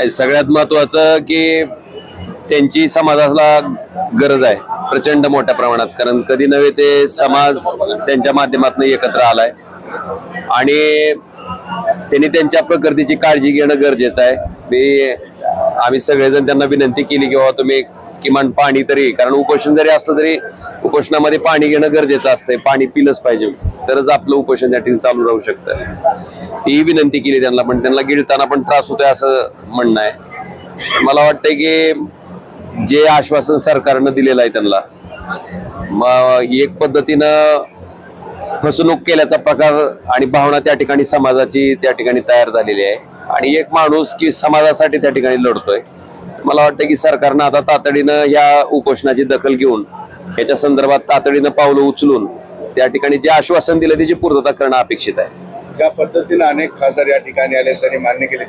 सगळ्यात महत्वाचं की त्यांची समाजाला गरज आहे प्रचंड मोठ्या प्रमाणात, कारण कधी नव्हे ते समाज त्यांच्या माध्यमातून एकत्र आलाय आणि त्यांनी त्यांच्या प्रकृतीची काळजी घेणं गरजेचं आहे. आम्ही सगळेजण त्यांना विनंती केली की बाबा तुम्ही किमान पाणी तरी, कारण उपोषण जरी असलं तरी उपोषणामध्ये पाणी घेणं गरजेचं असतंय, पाणी पिलंच पाहिजे, तरच आपलं उपोषण त्या ठिकाणी चालू राहू शकतं. ती विनंती केली त्यांना, पण त्यांना गिळताना पण त्रास होतोय असं म्हणणं आहे. मला वाटतंय की जे आश्वासन सरकारनं दिलेलं आहे त्यांना, मग एक पद्धतीनं फसवणूक केल्याचा प्रकार आणि भावना त्या ठिकाणी समाजाची त्या ठिकाणी तयार झालेली आहे आणि एक माणूस की समाजासाठी त्या ठिकाणी लढतोय. मला वाटतं की सरकारनं आता तातडीनं या उपोषणाची दखल घेऊन याच्या संदर्भात तातडीनं पावलं उचलून त्या ठिकाणी जे आश्वासन दिलं त्याची पूर्तता करणं अपेक्षित आहे. ज्या पद्धतीने अनेक खासदार या ठिकाणी आले त्यांनी मान्य केले,